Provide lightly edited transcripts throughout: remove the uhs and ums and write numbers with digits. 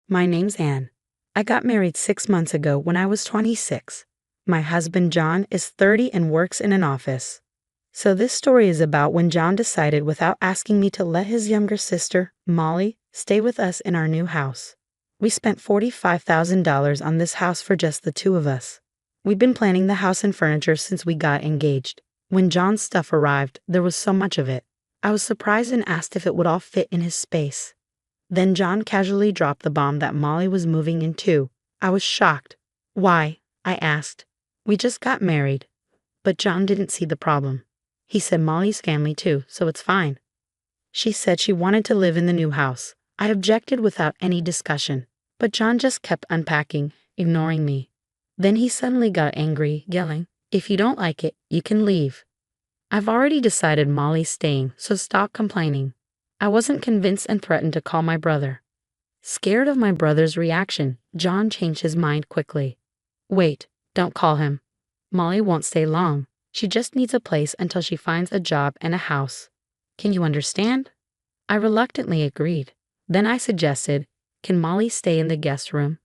My name's Anne. I got married 6 months ago when I was 26. My husband John is 30 and works in an office. So this story is about when John decided without asking me to let his younger sister, Molly, stay with us in our new house. We spent $45,000 on this house for just the two of us. We've been planning the house and furniture since we got engaged. When John's stuff arrived, there was so much of it. I was surprised and asked if it would all fit in his space. Then John casually dropped the bomb that Molly was moving in too. I was shocked. Why? I asked. We just got married. But John didn't see the problem. He said Molly's family too, so it's fine. She said she wanted to live in the new house. I objected without any discussion. But John just kept unpacking, ignoring me. Then he suddenly got angry, yelling, "If you don't like it, you can leave. I've already decided Molly's staying, so stop complaining." I wasn't convinced and threatened to call my brother. Scared of my brother's reaction, John changed his mind quickly. "Wait, don't call him. Molly won't stay long. She just needs a place until she finds a job and a house. Can you understand?" I reluctantly agreed. Then I suggested, "Can Molly stay in the guest room?"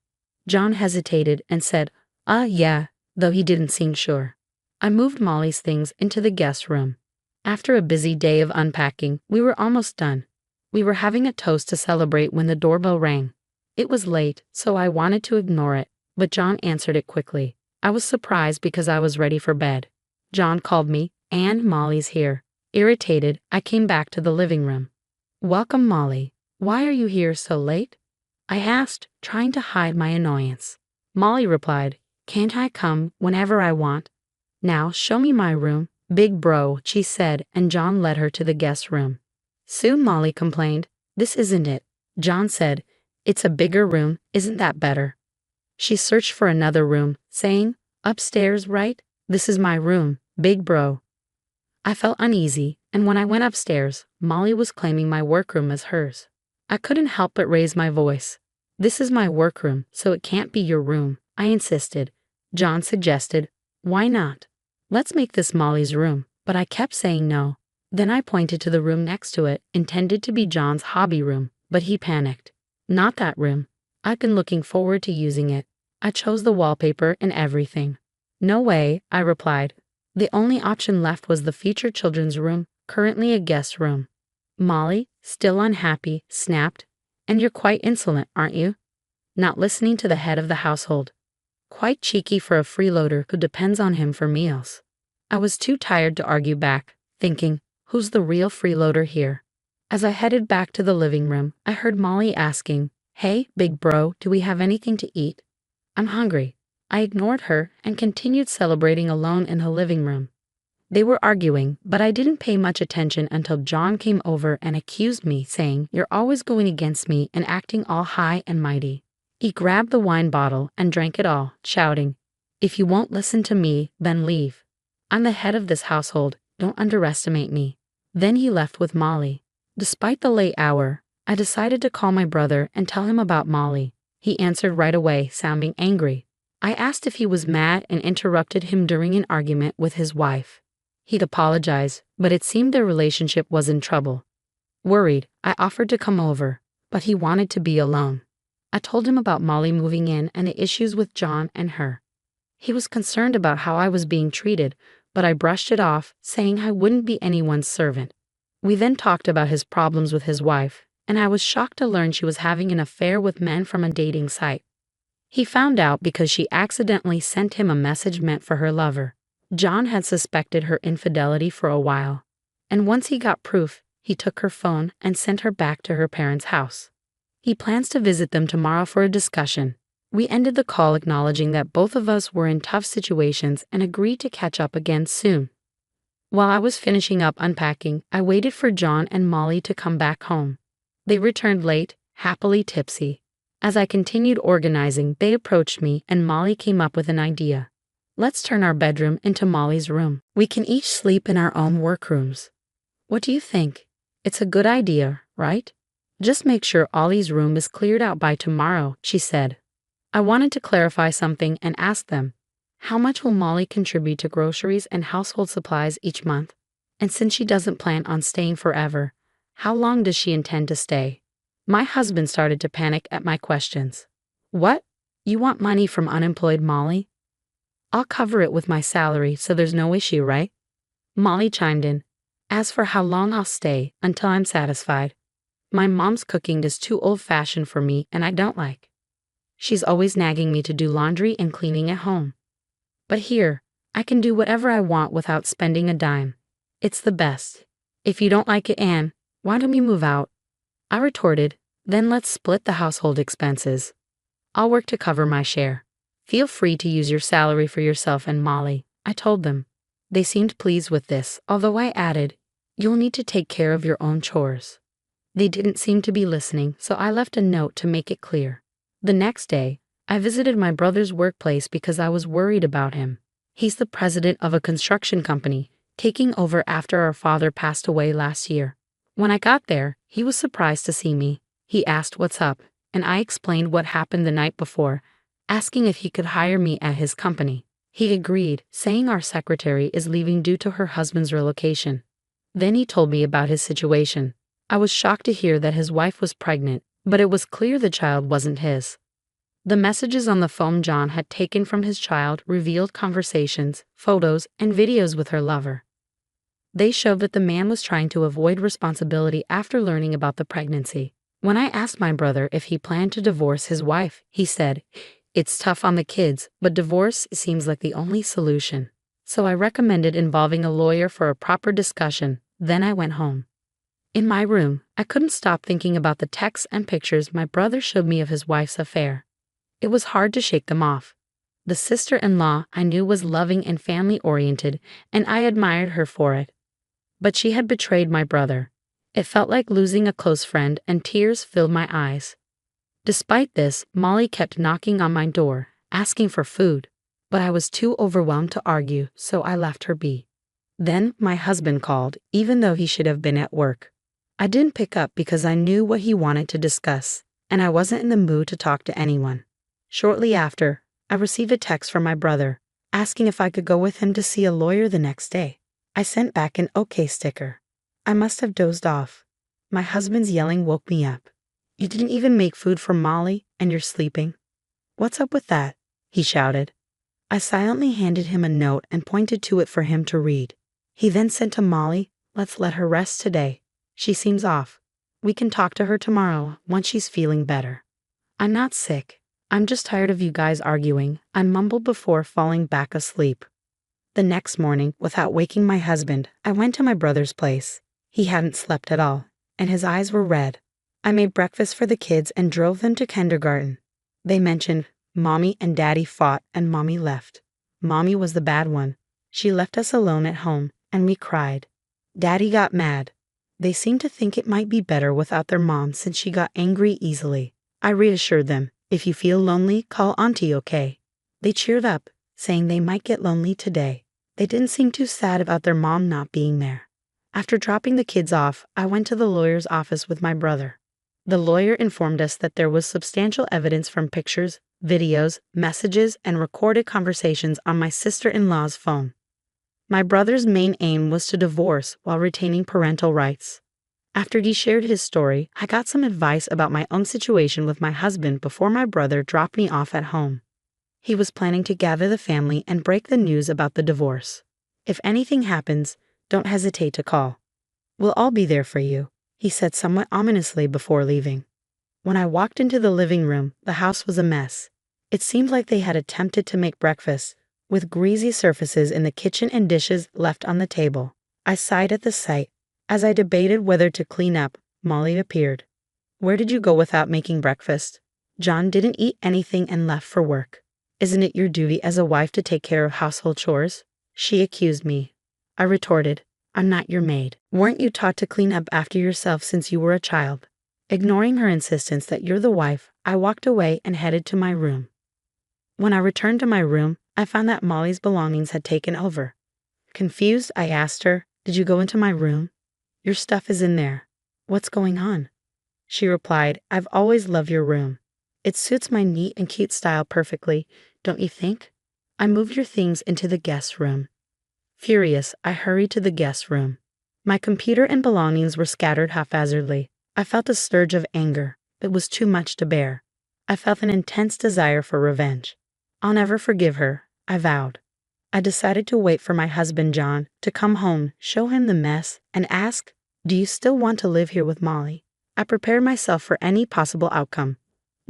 John hesitated and said, yeah," though he didn't seem sure. I moved Molly's things into the guest room. After a busy day of unpacking, we were almost done. We were having a toast to celebrate when the doorbell rang. It was late, so I wanted to ignore it, but John answered it quickly. I was surprised because I was ready for bed. John called me, "And Molly's here." Irritated, I came back to the living room. "Welcome, Molly. Why are you here so late?" I asked, trying to hide my annoyance. Molly replied, "Can't I come whenever I want?" "Now show me my room, big bro," she said, and John led her to the guest room. Soon Molly complained, "This isn't it." John said, "It's a bigger room, isn't that better?" She searched for another room, saying, "Upstairs, right? This is my room, big bro." I felt uneasy, and when I went upstairs, Molly was claiming my workroom as hers. I couldn't help but raise my voice. "This is my workroom, so it can't be your room," I insisted. John suggested, "Why not? Let's make this Molly's room," but I kept saying no. Then I pointed to the room next to it, intended to be John's hobby room, but he panicked. "Not that room. I've been looking forward to using it. I chose the wallpaper and everything." "No way," I replied. The only option left was the featured children's room, currently a guest room. Molly, still unhappy, snapped, "And you're quite insolent, aren't you? Not listening to the head of the household. Quite cheeky for a freeloader who depends on him for meals." I was too tired to argue back, thinking, who's the real freeloader here? As I headed back to the living room, I heard Molly asking, "Hey, big bro, do we have anything to eat?" "I'm hungry." I ignored her and continued celebrating alone in the living room. They were arguing, but I didn't pay much attention until John came over and accused me, saying, "You're always going against me and acting all high and mighty." He grabbed the wine bottle and drank it all, shouting, "If you won't listen to me, then leave. I'm the head of this household, don't underestimate me." Then he left with Molly. Despite the late hour, I decided to call my brother and tell him about Molly. He answered right away, sounding angry. I asked if he was mad and interrupted him during an argument with his wife. He'd apologized, but it seemed their relationship was in trouble. Worried, I offered to come over, but he wanted to be alone. I told him about Molly moving in and the issues with John and her. He was concerned about how I was being treated, but I brushed it off, saying I wouldn't be anyone's servant. We then talked about his problems with his wife, and I was shocked to learn she was having an affair with men from a dating site. He found out because she accidentally sent him a message meant for her lover. John had suspected her infidelity for a while, and once he got proof, he took her phone and sent her back to her parents' house. He plans to visit them tomorrow for a discussion. We ended the call acknowledging that both of us were in tough situations and agreed to catch up again soon. While I was finishing up unpacking, I waited for John and Molly to come back home. They returned late, happily tipsy. As I continued organizing, they approached me and Molly came up with an idea. "Let's turn our bedroom into Molly's room. We can each sleep in our own workrooms. What do you think? It's a good idea, right? Just make sure Ollie's room is cleared out by tomorrow," she said. I wanted to clarify something and ask them, how much will Molly contribute to groceries and household supplies each month? And since she doesn't plan on staying forever, how long does she intend to stay? My husband started to panic at my questions. What? You want money from unemployed Molly? I'll cover it with my salary, so there's no issue, right? Molly chimed in. As for how long I'll stay, until I'm satisfied. My mom's cooking is too old-fashioned for me and I don't like. She's always nagging me to do laundry and cleaning at home. But here, I can do whatever I want without spending a dime. It's the best. If you don't like it, Anne, why don't we move out? I retorted, then let's split the household expenses. I'll work to cover my share. Feel free to use your salary for yourself and Molly, I told them. They seemed pleased with this, although I added, you'll need to take care of your own chores. They didn't seem to be listening, so I left a note to make it clear. The next day, I visited my brother's workplace because I was worried about him. He's the president of a construction company, taking over after our father passed away last year. When I got there, he was surprised to see me. He asked what's up, and I explained what happened the night before, asking if he could hire me at his company. He agreed, saying our secretary is leaving due to her husband's relocation. Then he told me about his situation. I was shocked to hear that his wife was pregnant, but it was clear the child wasn't his. The messages on the phone John had taken from his child revealed conversations, photos, and videos with her lover. They showed that the man was trying to avoid responsibility after learning about the pregnancy. When I asked my brother if he planned to divorce his wife, he said, it's tough on the kids, but divorce seems like the only solution. So I recommended involving a lawyer for a proper discussion, then I went home. In my room, I couldn't stop thinking about the texts and pictures my brother showed me of his wife's affair. It was hard to shake them off. The sister-in-law I knew was loving and family-oriented, and I admired her for it. But she had betrayed my brother. It felt like losing a close friend, and tears filled my eyes. Despite this, Molly kept knocking on my door, asking for food, but I was too overwhelmed to argue, so I left her be. Then my husband called, even though he should have been at work. I didn't pick up because I knew what he wanted to discuss, and I wasn't in the mood to talk to anyone. Shortly after, I received a text from my brother, asking if I could go with him to see a lawyer the next day. I sent back an OK sticker. I must have dozed off. My husband's yelling woke me up. You didn't even make food for Molly, and you're sleeping? What's up with that? He shouted. I silently handed him a note and pointed to it for him to read. He then said to Molly, let's let her rest today. She seems off. We can talk to her tomorrow, once she's feeling better. I'm not sick. I'm just tired of you guys arguing, I mumbled before falling back asleep. The next morning, without waking my husband, I went to my brother's place. He hadn't slept at all, and his eyes were red. I made breakfast for the kids and drove them to kindergarten. They mentioned, Mommy and Daddy fought and Mommy left. Mommy was the bad one. She left us alone at home, and we cried. Daddy got mad. They seemed to think it might be better without their mom since she got angry easily. I reassured them, if you feel lonely, call Auntie, okay? They cheered up, saying they might get lonely today. They didn't seem too sad about their mom not being there. After dropping the kids off, I went to the lawyer's office with my brother. The lawyer informed us that there was substantial evidence from pictures, videos, messages, and recorded conversations on my sister-in-law's phone. My brother's main aim was to divorce while retaining parental rights. After he shared his story, I got some advice about my own situation with my husband before my brother dropped me off at home. He was planning to gather the family and break the news about the divorce. If anything happens, don't hesitate to call. We'll all be there for you, he said somewhat ominously before leaving. When I walked into the living room, the house was a mess. It seemed like they had attempted to make breakfast, with greasy surfaces in the kitchen and dishes left on the table. I sighed at the sight. As I debated whether to clean up, Molly appeared. Where did you go without making breakfast? John didn't eat anything and left for work. Isn't it your duty as a wife to take care of household chores? She accused me. I retorted, I'm not your maid. Weren't you taught to clean up after yourself since you were a child? Ignoring her insistence that you're the wife, I walked away and headed to my room. When I returned to my room, I found that Molly's belongings had taken over. Confused, I asked her, did you go into my room? Your stuff is in there. What's going on? She replied, I've always loved your room. It suits my neat and cute style perfectly, don't you think? I moved your things into the guest room. Furious, I hurried to the guest room. My computer and belongings were scattered haphazardly. I felt a surge of anger. It was too much to bear. I felt an intense desire for revenge. I'll never forgive her, I vowed. I decided to wait for my husband John to come home, show him the mess, and ask, "Do you still want to live here with Molly?" I prepared myself for any possible outcome.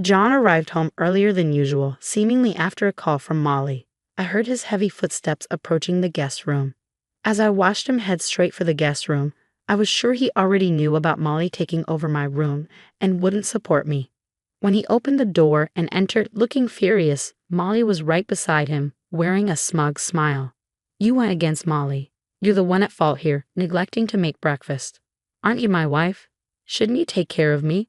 John arrived home earlier than usual, seemingly after a call from Molly. I heard his heavy footsteps approaching the guest room. As I watched him head straight for the guest room, I was sure he already knew about Molly taking over my room and wouldn't support me. When he opened the door and entered looking furious, Molly was right beside him, wearing a smug smile. "You went against Molly. You're the one at fault here, neglecting to make breakfast. Aren't you my wife? Shouldn't you take care of me?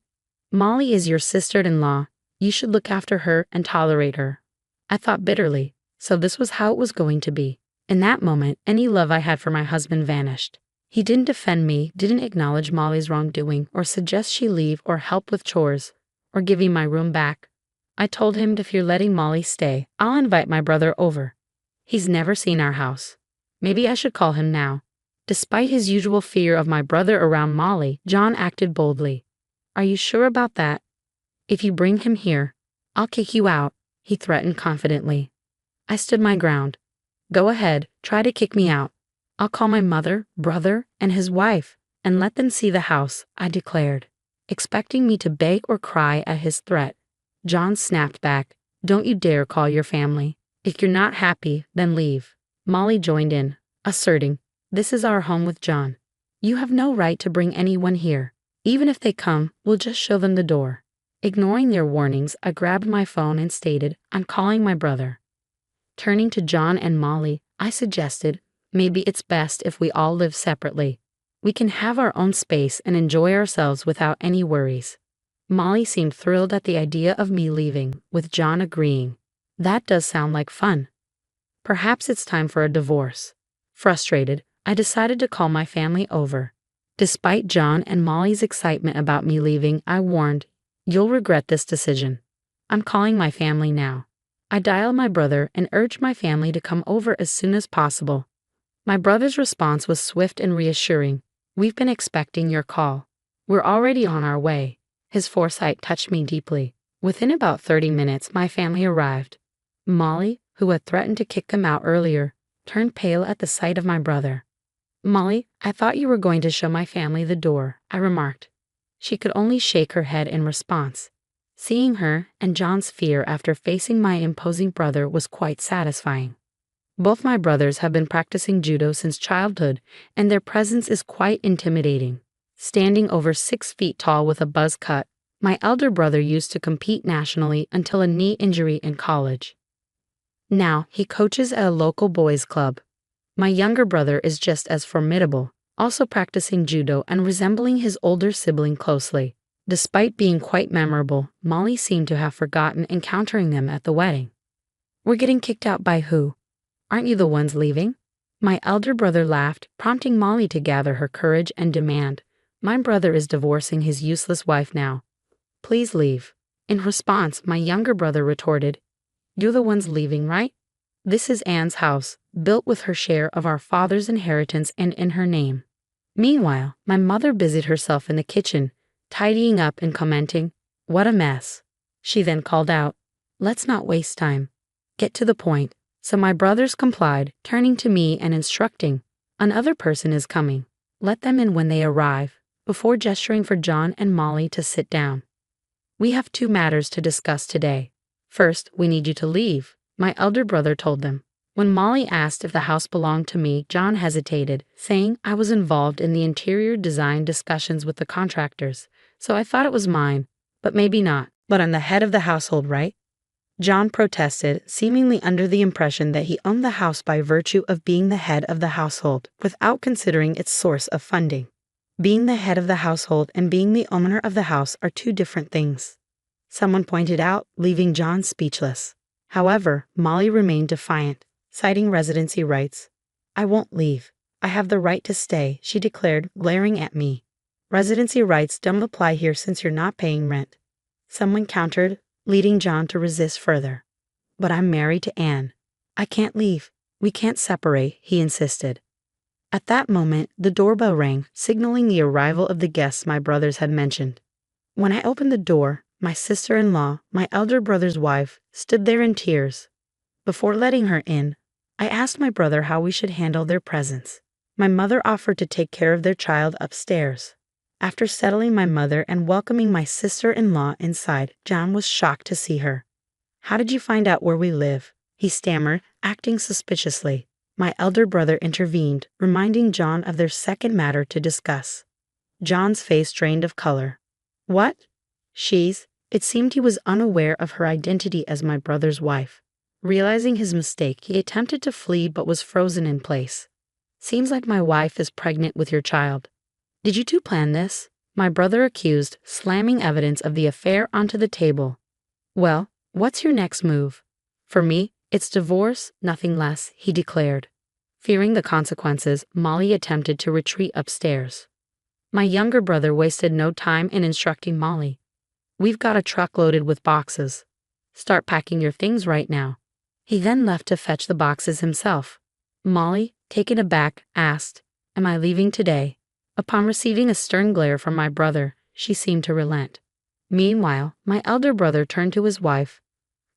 Molly is your sister-in-law. You should look after her and tolerate her." I thought bitterly, so this was how it was going to be. In that moment, any love I had for my husband vanished. He didn't defend me, didn't acknowledge Molly's wrongdoing, or suggest she leave or help with chores, or give me my room back. I told him if you're letting Molly stay, I'll invite my brother over. He's never seen our house. Maybe I should call him now. Despite his usual fear of my brother around Molly, John acted boldly. "Are you sure about that? If you bring him here, I'll kick you out," he threatened confidently. I stood my ground. "Go ahead, try to kick me out. I'll call my mother, brother, and his wife, and let them see the house," I declared. Expecting me to beg or cry at his threat, John snapped back, "Don't you dare call your family. If you're not happy, then leave." Molly joined in, asserting, "This is our home with John. You have no right to bring anyone here. Even if they come, we'll just show them the door." Ignoring their warnings, I grabbed my phone and stated, "I'm calling my brother." Turning to John and Molly, I suggested, "Maybe it's best if we all live separately. We can have our own space and enjoy ourselves without any worries." Molly seemed thrilled at the idea of me leaving, with John agreeing. "That does sound like fun. Perhaps it's time for a divorce." Frustrated, I decided to call my family over. Despite John and Molly's excitement about me leaving, I warned, "You'll regret this decision. I'm calling my family now." I dialed my brother and urged my family to come over as soon as possible. My brother's response was swift and reassuring. "We've been expecting your call. We're already on our way." His foresight touched me deeply. Within about 30 minutes, my family arrived. Molly, who had threatened to kick them out earlier, turned pale at the sight of my brother. "Molly, I thought you were going to show my family the door," I remarked. She could only shake her head in response. Seeing her and John's fear after facing my imposing brother was quite satisfying. Both my brothers have been practicing judo since childhood, and their presence is quite intimidating. Standing over 6 feet tall with a buzz cut, my elder brother used to compete nationally until a knee injury in college. Now, he coaches at a local boys' club. My younger brother is just as formidable, also practicing judo and resembling his older sibling closely. Despite being quite memorable, Molly seemed to have forgotten encountering them at the wedding. "We're getting kicked out by who? Aren't you the ones leaving?" My elder brother laughed, prompting Molly to gather her courage and demand, "My brother is divorcing his useless wife now. Please leave." In response, my younger brother retorted, "You're the ones leaving, right? This is Anne's house, built with her share of our father's inheritance and in her name." Meanwhile, my mother busied herself in the kitchen, tidying up and commenting, "What a mess." She then called out, "Let's not waste time. Get to the point." So my brothers complied, turning to me and instructing, "Another person is coming. Let them in when they arrive," before gesturing for John and Molly to sit down. "We have 2 matters to discuss today. First, we need you to leave," my elder brother told them. When Molly asked if the house belonged to me, John hesitated, saying I was involved in the interior design discussions with the contractors, so I thought it was mine, but maybe not. "But I'm the head of the household, right?" John protested, seemingly under the impression that he owned the house by virtue of being the head of the household, without considering its source of funding. Being the head of the household and being the owner of the house are 2 different things, someone pointed out, leaving John speechless. However, Molly remained defiant, citing residency rights. "I won't leave. I have the right to stay," she declared, glaring at me. "Residency rights don't apply here since you're not paying rent," someone countered, leading John to resist further. "But I'm married to Anne. I can't leave. We can't separate," he insisted. At that moment, the doorbell rang, signaling the arrival of the guests my brothers had mentioned. When I opened the door, my sister-in-law, my elder brother's wife, stood there in tears. Before letting her in, I asked my brother how we should handle their presence. My mother offered to take care of their child upstairs. After settling my mother and welcoming my sister-in-law inside, John was shocked to see her. "How did you find out where we live?" he stammered, acting suspiciously. My elder brother intervened, reminding John of their second matter to discuss. John's face drained of color. "What? It seemed he was unaware of her identity as my brother's wife. Realizing his mistake, he attempted to flee but was frozen in place. "Seems like my wife is pregnant with your child. Did you two plan this?" my brother accused, slamming evidence of the affair onto the table. "Well, what's your next move?" "For me, it's divorce, nothing less," he declared. Fearing the consequences, Molly attempted to retreat upstairs. My younger brother wasted no time in instructing Molly. "We've got a truck loaded with boxes. Start packing your things right now." He then left to fetch the boxes himself. Molly, taken aback, asked, "Am I leaving today?" Upon receiving a stern glare from my brother, she seemed to relent. Meanwhile, my elder brother turned to his wife,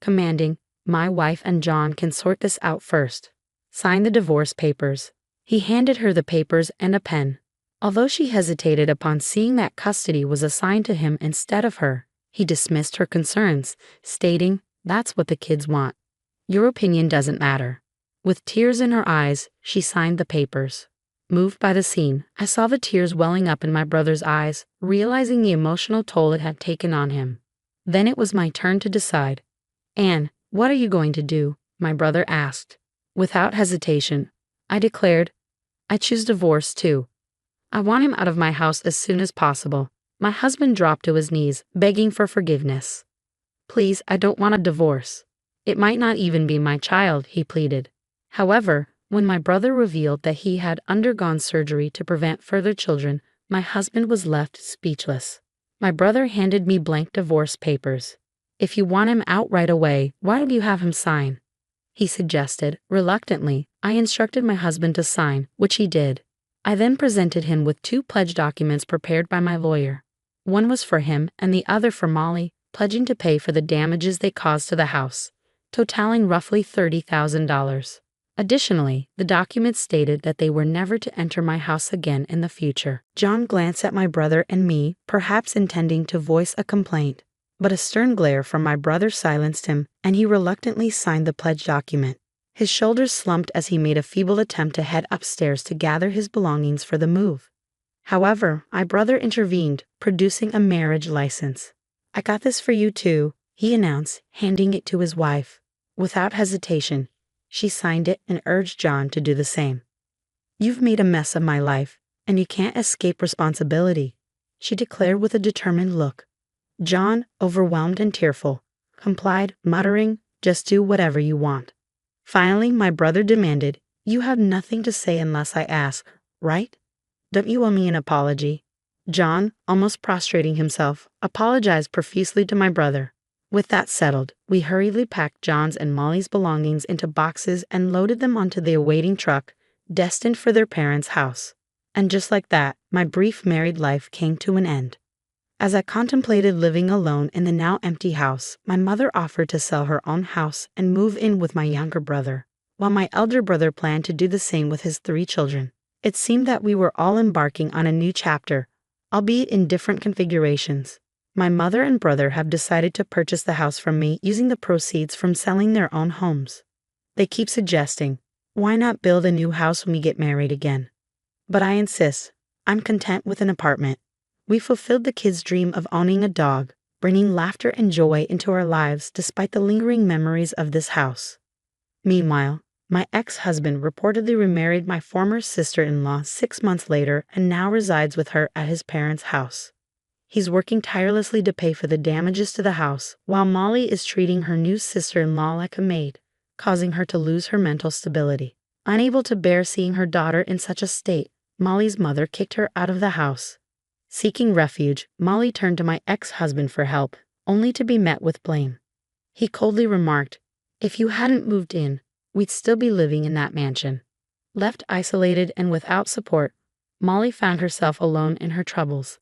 commanding, "My wife and John can sort this out first. Sign the divorce papers." He handed her the papers and a pen. Although she hesitated upon seeing that custody was assigned to him instead of her, he dismissed her concerns, stating, "That's what the kids want. Your opinion doesn't matter." With tears in her eyes, she signed the papers. Moved by the scene, I saw the tears welling up in my brother's eyes, realizing the emotional toll it had taken on him. Then it was my turn to decide. "Anne, what are you going to do?" my brother asked. Without hesitation, I declared, "I choose divorce too. I want him out of my house as soon as possible." My husband dropped to his knees, begging for forgiveness. "Please, I don't want a divorce. It might not even be my child," he pleaded. However, when my brother revealed that he had undergone surgery to prevent further children, my husband was left speechless. My brother handed me blank divorce papers. "If you want him out right away, why don't you have him sign?" he suggested. Reluctantly, I instructed my husband to sign, which he did. I then presented him with 2 pledge documents prepared by my lawyer. One was for him and the other for Molly, pledging to pay for the damages they caused to the house, totaling roughly $30,000. Additionally, the documents stated that they were never to enter my house again in the future. John glanced at my brother and me, perhaps intending to voice a complaint, but a stern glare from my brother silenced him, and he reluctantly signed the pledge document. His shoulders slumped as he made a feeble attempt to head upstairs to gather his belongings for the move. However, my brother intervened, producing a marriage license. "I got this for you too," he announced, handing it to his wife. Without hesitation, she signed it and urged John to do the same. "You've made a mess of my life, and you can't escape responsibility," she declared with a determined look. John, overwhelmed and tearful, complied, muttering, "Just do whatever you want." Finally, my brother demanded, "You have nothing to say unless I ask, right? Don't you owe me an apology?" John, almost prostrating himself, apologized profusely to my brother. With that settled, we hurriedly packed John's and Molly's belongings into boxes and loaded them onto the awaiting truck, destined for their parents' house. And just like that, my brief married life came to an end. As I contemplated living alone in the now empty house, my mother offered to sell her own house and move in with my younger brother, while my elder brother planned to do the same with his 3 children. It seemed that we were all embarking on a new chapter, albeit in different configurations. My mother and brother have decided to purchase the house from me using the proceeds from selling their own homes. They keep suggesting, "Why not build a new house when we get married again?" But I insist, I'm content with an apartment. We fulfilled the kids' dream of owning a dog, bringing laughter and joy into our lives despite the lingering memories of this house. Meanwhile, my ex-husband reportedly remarried my former sister-in-law 6 months later and now resides with her at his parents' house. He's working tirelessly to pay for the damages to the house, while Molly is treating her new sister-in-law like a maid, causing her to lose her mental stability. Unable to bear seeing her daughter in such a state, Molly's mother kicked her out of the house. Seeking refuge, Molly turned to my ex-husband for help, only to be met with blame. He coldly remarked, "If you hadn't moved in, we'd still be living in that mansion." Left isolated and without support, Molly found herself alone in her troubles.